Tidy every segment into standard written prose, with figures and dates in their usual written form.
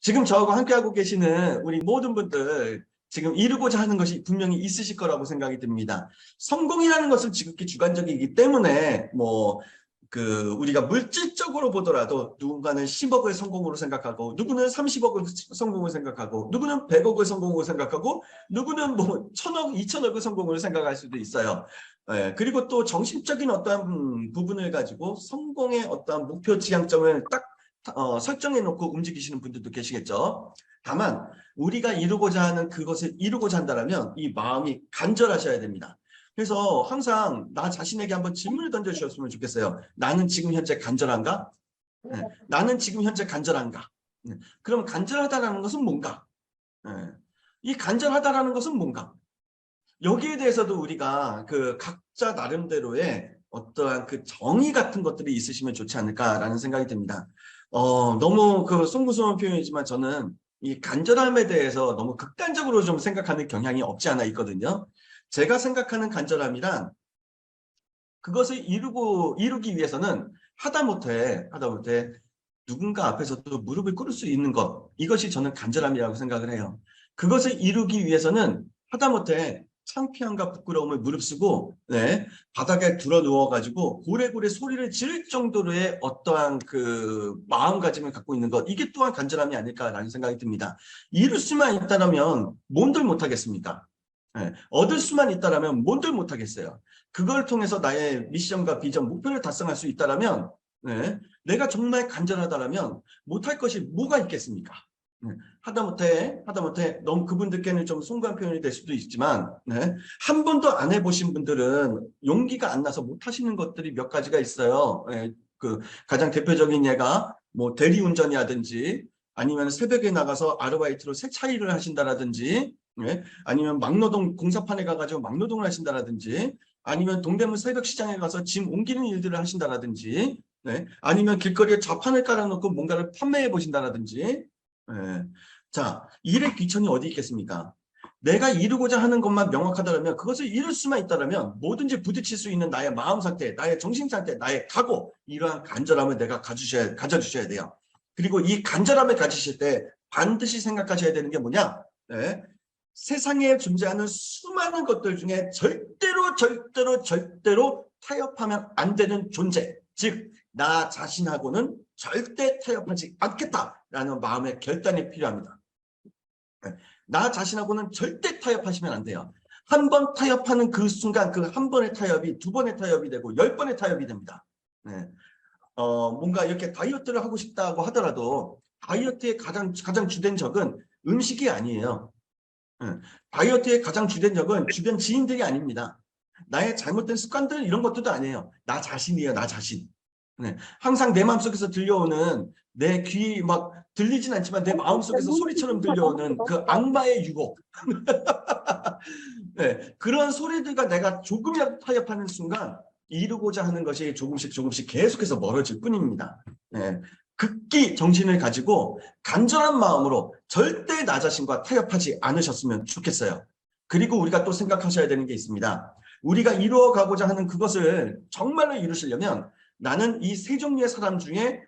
지금 저하고 함께하고 계시는 우리 모든 분들 지금 이루고자 하는 것이 분명히 있으실 거라고 생각이 듭니다. 성공이라는 것은 지극히 주관적이기 때문에 우리가 물질적으로 보더라도 누군가는 10억을 성공으로 생각하고 누구는 30억을 성공을 생각하고 누구는 100억을 성공으로 생각하고 누구는 뭐 1000억, 2000억을 성공으로 생각할 수도 있어요. 예, 그리고 또 정신적인 어떠한 부분을 가지고 성공의 어떠한 목표 지향점을 딱 설정해 놓고 움직이시는 분들도 계시겠죠. 다만 우리가 이루고자 하는 그것을 이루고자 한다면 이 마음이 간절하셔야 됩니다. 그래서 항상 나 자신에게 한번 질문을 던져주셨으면 좋겠어요. 나는 지금 현재 간절한가? 네. 나는 지금 현재 간절한가? 네. 그럼 간절하다라는 것은 뭔가? 네. 이 간절하다라는 것은 뭔가? 여기에 대해서도 우리가 그 각자 나름대로의 어떠한 그 정의 같은 것들이 있으시면 좋지 않을까라는 생각이 듭니다. 너무 그 송구스러운 표현이지만 저는 이 간절함에 대해서 너무 극단적으로 좀 생각하는 경향이 없지 않아 있거든요. 제가 생각하는 간절함이란 그것을 이루기 위해서는 하다못해 누군가 앞에서도 무릎을 꿇을 수 있는 것, 이것이 저는 간절함이라고 생각을 해요. 그것을 이루기 위해서는 하다못해 창피함과 부끄러움을 무릅쓰고 네, 바닥에 들어 누워가지고 고래고래 소리를 지를 정도로의 어떠한 그 마음가짐을 갖고 있는 것, 이게 또한 간절함이 아닐까라는 생각이 듭니다. 이룰 수만 있다면 뭔들 못하겠습니까? 네, 얻을 수만 있다면 뭔들 못하겠어요. 그걸 통해서 나의 미션과 비전, 목표를 달성할 수 있다면 네, 내가 정말 간절하다면 못할 것이 뭐가 있겠습니까? 네, 하다못해 너무 그분들께는 좀 송구한 표현이 될 수도 있지만 네, 한 번도 안 해보신 분들은 용기가 안 나서 못하시는 것들이 몇 가지가 있어요. 네, 그 가장 대표적인 예가 뭐 대리운전이라든지 아니면 새벽에 나가서 아르바이트로 세차 일을 하신다라든지 네, 아니면 막노동 공사판에 가가지고 막노동을 하신다라든지 아니면 동대문 새벽시장에 가서 짐 옮기는 일들을 하신다라든지 네, 아니면 길거리에 좌판을 깔아놓고 뭔가를 판매해 보신다라든지 네. 자, 일의 귀천이 어디 있겠습니까? 내가 이루고자 하는 것만 명확하다면 그것을 이룰 수만 있다면 뭐든지 부딪힐 수 있는 나의 마음 상태, 나의 정신 상태, 나의 각오 이러한 간절함을 내가 가져주셔야 돼요. 그리고 이 간절함을 가지실 때 반드시 생각하셔야 되는 게 뭐냐? 네. 세상에 존재하는 수많은 것들 중에 절대로 타협하면 안 되는 존재. 즉, 나 자신하고는 절대 타협하지 않겠다라는 마음의 결단이 필요합니다. 나 자신하고는 절대 타협하시면 안 돼요. 한 번 타협하는 그 순간 그 한 번의 타협이 두 번의 타협이 되고 10번의 타협이 됩니다. 네. 뭔가 이렇게 다이어트를 하고 싶다고 하더라도 다이어트의 가장 주된 적은 음식이 아니에요. 다이어트의 가장 주된 적은 주변 지인들이 아닙니다. 나의 잘못된 습관들 이런 것들도 아니에요. 나 자신이에요. 나 자신. 네. 항상 내 마음속에서 들려오는 내 귀 막 들리진 않지만 내 마음속에서 소리처럼 들려오는 그 악마의 유혹. 네. 그런 소리들과 내가 조금이라도 타협하는 순간 이루고자 하는 것이 조금씩 계속해서 멀어질 뿐입니다. 네. 극기 정신을 가지고 간절한 마음으로 절대 나 자신과 타협하지 않으셨으면 좋겠어요. 그리고 우리가 또 생각하셔야 되는 게 있습니다. 우리가 이루어가고자 하는 그것을 정말로 이루시려면 나는 이 세 종류의 사람 중에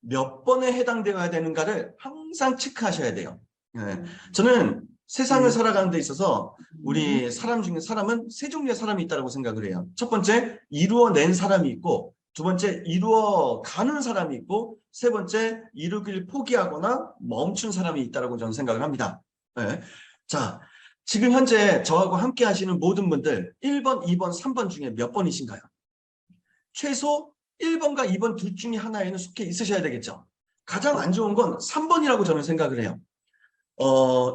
몇 번에 해당되어야 되는가를 항상 체크하셔야 돼요. 네. 저는 세상을 살아가는 데 있어서 우리 사람 중에 사람은 세 종류의 사람이 있다고 생각을 해요. 첫 번째, 이루어낸 사람이 있고 두 번째, 이루어가는 사람이 있고 세 번째, 이루길 포기하거나 멈춘 사람이 있다고 저는 생각을 합니다. 네. 자, 지금 현재 저하고 함께 하시는 모든 분들 1번, 2번, 3번 중에 몇 번이신가요? 최소 1번과 2번 둘 중에 하나에는 속해 있으셔야 되겠죠. 가장 안 좋은 건 3번이라고 저는 생각을 해요.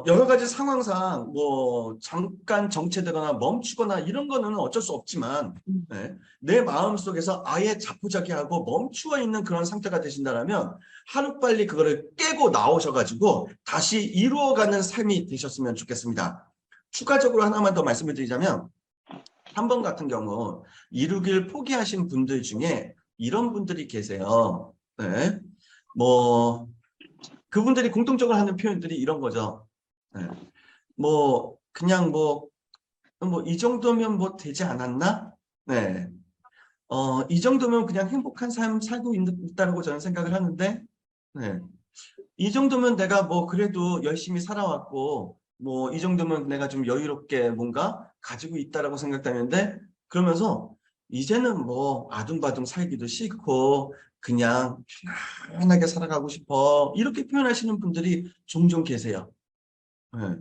여러 가지 상황상 뭐 잠깐 정체되거나 멈추거나 이런 거는 어쩔 수 없지만 네, 내 마음속에서 아예 자포자기하고 멈추어 있는 그런 상태가 되신다면 하루빨리 그거를 깨고 나오셔가지고 다시 이루어가는 삶이 되셨으면 좋겠습니다. 추가적으로 하나만 더 말씀을 드리자면 3번 같은 경우 이루길 포기하신 분들 중에 이런 분들이 계세요. 네. 뭐 그분들이 공통적으로 하는 표현들이 이런 거죠. 네. 뭐 그냥 이 정도면 뭐 되지 않았나? 네. 이 정도면 그냥 행복한 삶 살고 있다고 저는 생각을 하는데 네. 이 정도면 내가 뭐 그래도 열심히 살아왔고 뭐 이 정도면 내가 좀 여유롭게 뭔가 가지고 있다라고 생각하는데 그러면서 이제는 뭐 아둥바둥 살기도 싫고 그냥 편안하게 살아가고 싶어 이렇게 표현하시는 분들이 종종 계세요. 네.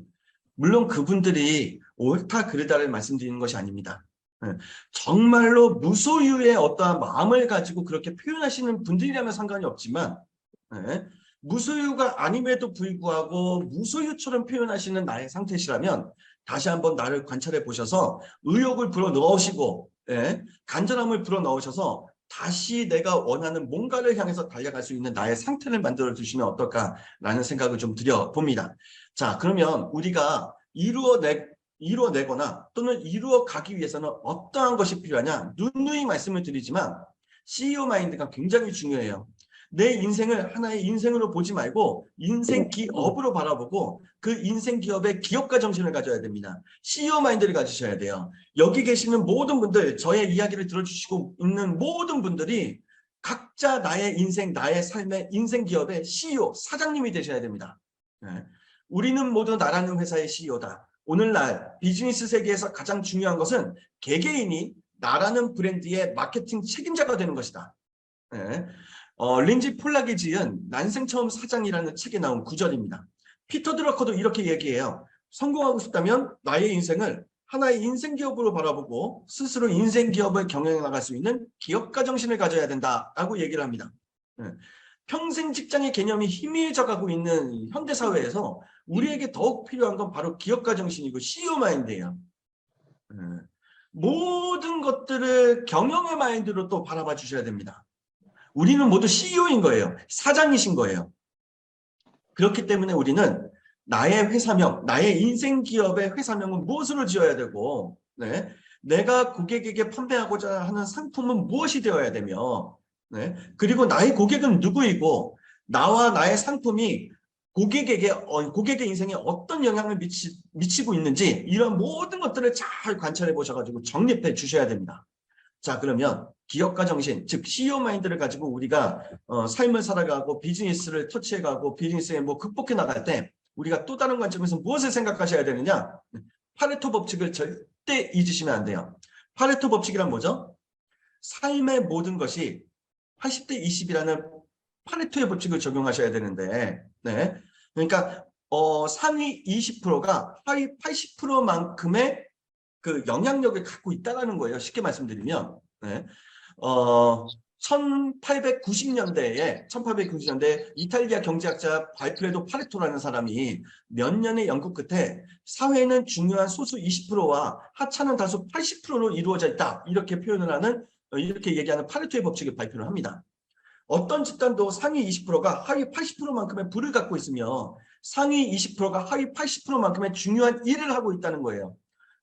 물론 그분들이 옳다 그르다를 말씀드리는 것이 아닙니다. 네. 정말로 무소유의 어떠한 마음을 가지고 그렇게 표현하시는 분들이라면 상관이 없지만 네. 무소유가 아님에도 불구하고 무소유처럼 표현하시는 나의 상태시라면 다시 한번 나를 관찰해 보셔서 의욕을 불어넣으시고 간절함을 불어넣으셔서 다시 내가 원하는 뭔가를 향해서 달려갈 수 있는 나의 상태를 만들어 주시면 어떨까라는 생각을 좀 드려봅니다. 자, 그러면 우리가 이루어내거나 또는 이루어가기 위해서는 어떠한 것이 필요하냐? 누누이 말씀을 드리지만 CEO 마인드가 굉장히 중요해요. 내 인생을 하나의 인생으로 보지 말고 인생 기업으로 바라보고 그 인생 기업의 기업가 정신을 가져야 됩니다. CEO 마인드를 가지셔야 돼요. 여기 계시는 모든 분들, 저의 이야기를 들어주시고 있는 모든 분들이 각자 나의 인생, 나의 삶의 인생 기업의 CEO, 사장님이 되셔야 됩니다. 네. 우리는 모두 나라는 회사의 CEO다. 오늘날 비즈니스 세계에서 가장 중요한 것은 개개인이 나라는 브랜드의 마케팅 책임자가 되는 것이다. 네. 린지 폴락이 지은 난생 처음 사장이라는 책에 나온 구절입니다. 피터 드러커도 이렇게 얘기해요. 성공하고 싶다면 나의 인생을 하나의 인생 기업으로 바라보고 스스로 인생 기업을 경영해 나갈 수 있는 기업가 정신을 가져야 된다라고 얘기를 합니다. 평생 직장의 개념이 희미해져가고 있는 현대 사회에서 우리에게 더욱 필요한 건 바로 기업가 정신이고 CEO 마인드예요. 모든 것들을 경영의 마인드로 또 바라봐 주셔야 됩니다. 우리는 모두 CEO인 거예요. 사장이신 거예요. 그렇기 때문에 우리는 나의 회사명, 나의 인생 기업의 회사명은 무엇으로 지어야 되고, 네, 내가 고객에게 판매하고자 하는 상품은 무엇이 되어야 되며, 네, 그리고 나의 고객은 누구이고, 나와 나의 상품이 고객의 인생에 어떤 영향을 미치고 있는지 이런 모든 것들을 잘 관찰해 보셔가지고 정립해 주셔야 됩니다. 자, 그러면 기업가 정신, 즉 CEO 마인드를 가지고 우리가 삶을 살아가고 비즈니스를 터치해가고 비즈니스에 뭐 극복해 나갈 때 우리가 또 다른 관점에서 무엇을 생각하셔야 되느냐? 파레토 법칙을 절대 잊으시면 안 돼요. 파레토 법칙이란 뭐죠? 삶의 모든 것이 80대 20이라는 파레토의 법칙을 적용하셔야 되는데, 네. 그러니까 상위 20%가 하위 80%만큼의 그 영향력을 갖고 있다는 거예요. 쉽게 말씀드리면. 네. 1890년대에 이탈리아 경제학자 발프레도 파레토라는 사람이 몇 년의 연구 끝에 사회는 중요한 소수 20%와 하찮은 다수 80%로 이루어져 있다. 이렇게 표현을 하는, 이렇게 얘기하는 파레토의 법칙을 발표를 합니다. 어떤 집단도 상위 20%가 하위 80%만큼의 부를 갖고 있으며 상위 20%가 하위 80%만큼의 중요한 일을 하고 있다는 거예요.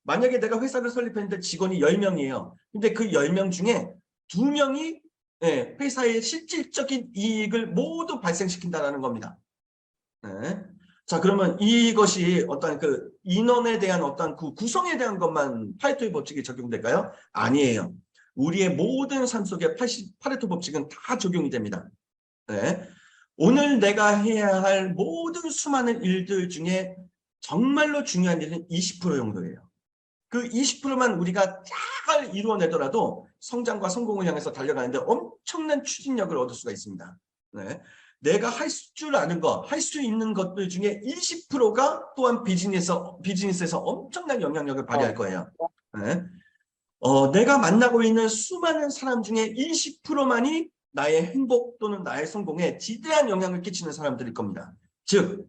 만약에 내가 회사를 설립했는데 직원이 10명이에요. 근데 그 10명 중에 2명이 회사의 실질적인 이익을 모두 발생시킨다는 겁니다. 네. 자, 그러면 이것이 어떤 그 인원에 대한 어떤 그 구성에 대한 것만 파레토의 법칙이 적용될까요? 아니에요. 우리의 모든 삶 속에 파레토 법칙은 다 적용이 됩니다. 네. 오늘 내가 해야 할 모든 수많은 일들 중에 정말로 중요한 일은 20% 정도예요. 그 20%만 우리가 잘 이루어내더라도 성장과 성공을 향해서 달려가는데 엄청난 추진력을 얻을 수가 있습니다. 네. 내가 할 줄 아는 거, 할 수 있는 것들 중에 20%가 또한 비즈니스에서 엄청난 영향력을 발휘할 거예요. 네. 내가 만나고 있는 수많은 사람 중에 20%만이 나의 행복 또는 나의 성공에 지대한 영향을 끼치는 사람들일 겁니다. 즉,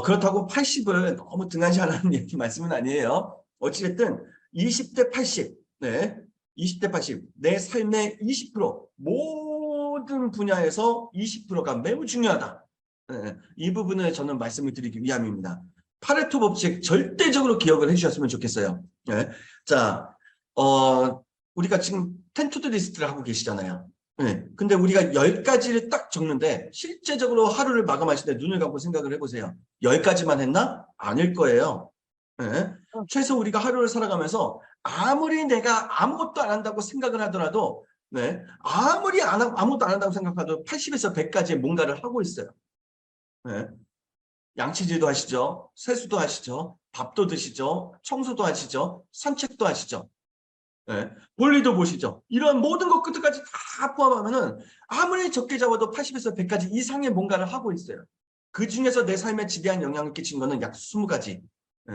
그렇다고 80을 너무 등한시하라는 얘기 말씀은 아니에요. 어찌됐든 20대 80, 네, 20대 80, 내 삶의 20%, 모든 분야에서 20%가 매우 중요하다. 네, 이 부분을 저는 말씀을 드리기 위함입니다. 파레토 법칙 절대적으로 기억을 해주셨으면 좋겠어요. 네, 자, 우리가 지금 텐투드 리스트를 하고 계시잖아요. 네, 근데 우리가 10가지를 딱 적는데 실제적으로 하루를 마감하실 때 눈을 감고 생각을 해보세요. 10가지만 했나? 아닐 거예요. 네. 최소 우리가 하루를 살아가면서 아무리 내가 아무것도 안 한다고 생각을 하더라도 네. 아무리 아무것도 안 한다고 생각해도 80에서 100까지의 뭔가를 하고 있어요. 네. 양치질도 하시죠. 세수도 하시죠. 밥도 드시죠. 청소도 하시죠. 산책도 하시죠. 네. 볼일도 보시죠. 이런 모든 것들까지 다 포함하면은 아무리 적게 잡아도 80에서 100가지 이상의 뭔가를 하고 있어요. 그 중에서 내 삶에 지대한 영향을 끼친 거는 약 20가지. 네.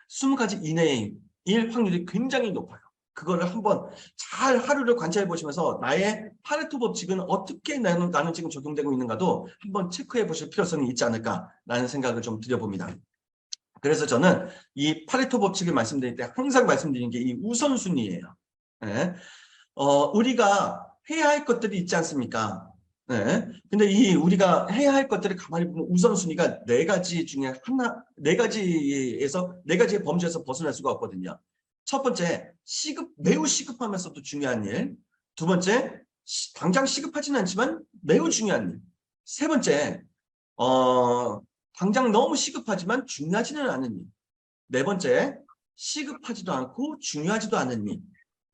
20가지 이내의 일 확률이 굉장히 높아요. 그거를 한번 잘 하루를 관찰해 보시면서 나의 파레토 법칙은 어떻게 나는 지금 적용되고 있는가도 한번 체크해 보실 필요성이 있지 않을까라는 생각을 좀 드려봅니다. 그래서 저는 이 파레토 법칙을 말씀드릴 때 항상 말씀드리는 게 이 우선순위예요. 네. 우리가 해야 할 것들이 있지 않습니까? 네. 근데 이 우리가 해야 할 것들을 가만히 보면 우선순위가 네 가지 중에 하나, 네 가지의 범주에서 벗어날 수가 없거든요. 첫 번째, 매우 시급하면서도 중요한 일. 두 번째, 당장 시급하지는 않지만 매우 중요한 일. 세 번째, 당장 너무 시급하지만 중요하지는 않은 일. 네 번째, 시급하지도 않고 중요하지도 않은 일.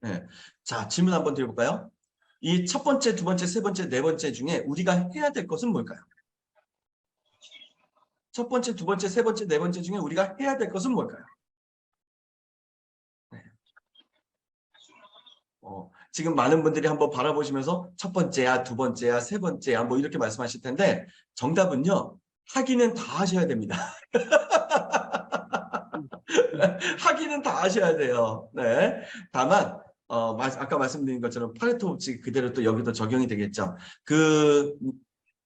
네. 자, 질문 한번 드려볼까요? 이 첫 번째, 두 번째, 세 번째, 네 번째 중에 우리가 해야 될 것은 뭘까요? 첫 번째, 두 번째, 세 번째, 네 번째 중에 우리가 해야 될 것은 뭘까요? 네. 지금 많은 분들이 한번 바라보시면서 첫 번째야, 두 번째야, 세 번째야 뭐 이렇게 말씀하실 텐데 정답은요. 하기는 다 하셔야 됩니다. 하기는 다 하셔야 돼요. 네. 다만 아까 말씀드린 것처럼 파레토 법칙 그대로 또 여기도 적용이 되겠죠. 그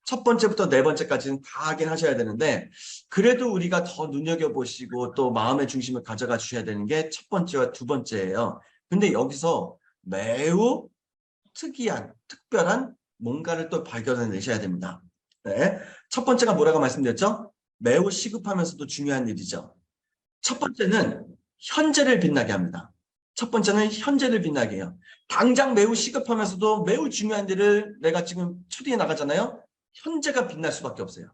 첫 번째부터 네 번째까지는 다 하긴 하셔야 되는데 그래도 우리가 더 눈여겨보시고 또 마음의 중심을 가져가 주셔야 되는 게 첫 번째와 두 번째예요. 근데 여기서 매우 특별한 뭔가를 또 발견해내셔야 됩니다. 네. 첫 번째가 뭐라고 말씀드렸죠? 매우 시급하면서도 중요한 일이죠. 첫 번째는 현재를 빛나게 합니다. 첫 번째는 현재를 빛나게 해요. 당장 매우 시급하면서도 매우 중요한 일을 내가 지금 처리해 나가잖아요. 현재가 빛날 수밖에 없어요.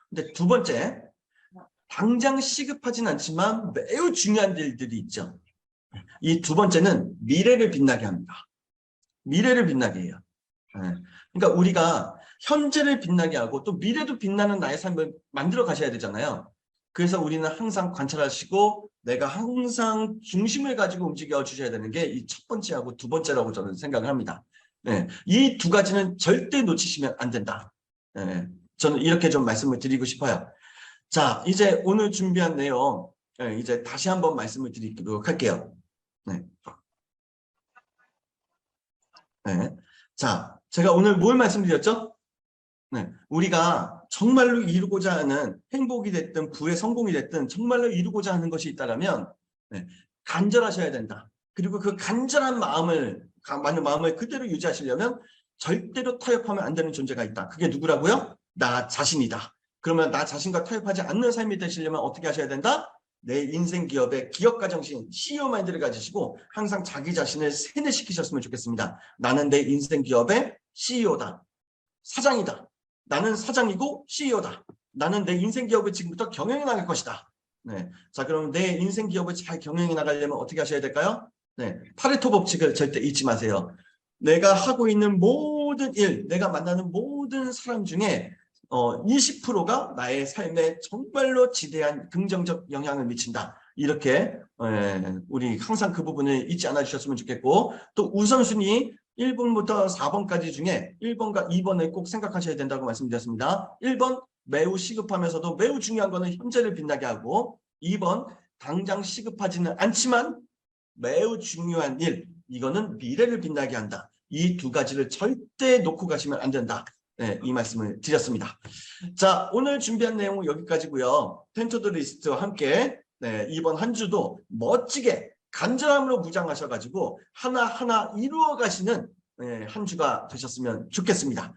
근데 두 번째, 당장 시급하진 않지만 매우 중요한 일들이 있죠. 이 두 번째는 미래를 빛나게 합니다. 미래를 빛나게 해요. 그러니까 우리가 현재를 빛나게 하고 또 미래도 빛나는 나의 삶을 만들어 가셔야 되잖아요. 그래서 우리는 항상 관찰하시고 내가 항상 중심을 가지고 움직여 주셔야 되는 게 이 첫 번째하고 두 번째라고 저는 생각을 합니다. 네, 이 두 가지는 절대 놓치시면 안 된다. 네, 저는 이렇게 좀 말씀을 드리고 싶어요. 자, 이제 오늘 준비한 내용 이제 다시 한번 말씀을 드리도록 할게요. 네. 네. 자, 제가 오늘 뭘 말씀드렸죠? 네. 우리가 정말로 이루고자 하는 행복이 됐든 부의 성공이 됐든 정말로 이루고자 하는 것이 있다면 네. 간절하셔야 된다. 그리고 그 간절한 마음을 그대로 유지하시려면 절대로 타협하면 안 되는 존재가 있다. 그게 누구라고요? 나 자신이다. 그러면 나 자신과 타협하지 않는 삶이 되시려면 어떻게 하셔야 된다? 내 인생 기업의 기업가 정신, CEO 마인드를 가지시고 항상 자기 자신을 세뇌시키셨으면 좋겠습니다. 나는 내 인생 기업의 CEO다. 사장이다. 나는 사장이고 CEO다. 나는 내 인생 기업을 지금부터 경영해 나갈 것이다. 네. 자, 그럼 내 인생 기업을 잘 경영해 나가려면 어떻게 하셔야 될까요? 네. 파레토 법칙을 절대 잊지 마세요. 내가 하고 있는 모든 일, 내가 만나는 모든 사람 중에 20%가 나의 삶에 정말로 지대한 긍정적 영향을 미친다. 이렇게 우리 항상 그 부분을 잊지 않아 주셨으면 좋겠고 또 우선순위 1번부터 4번까지 중에 1번과 2번을 꼭 생각하셔야 된다고 말씀드렸습니다. 1번 매우 시급하면서도 매우 중요한 거는 현재를 빛나게 하고 2번 당장 시급하지는 않지만 매우 중요한 일 이거는 미래를 빛나게 한다. 이 두 가지를 절대 놓고 가시면 안 된다. 네, 이 말씀을 드렸습니다. 자, 오늘 준비한 내용은 여기까지고요. 텐토드 리스트와 함께 네, 이번 한 주도 멋지게 간절함으로 무장하셔가지고 하나하나 이루어 가시는 네, 한 주가 되셨으면 좋겠습니다.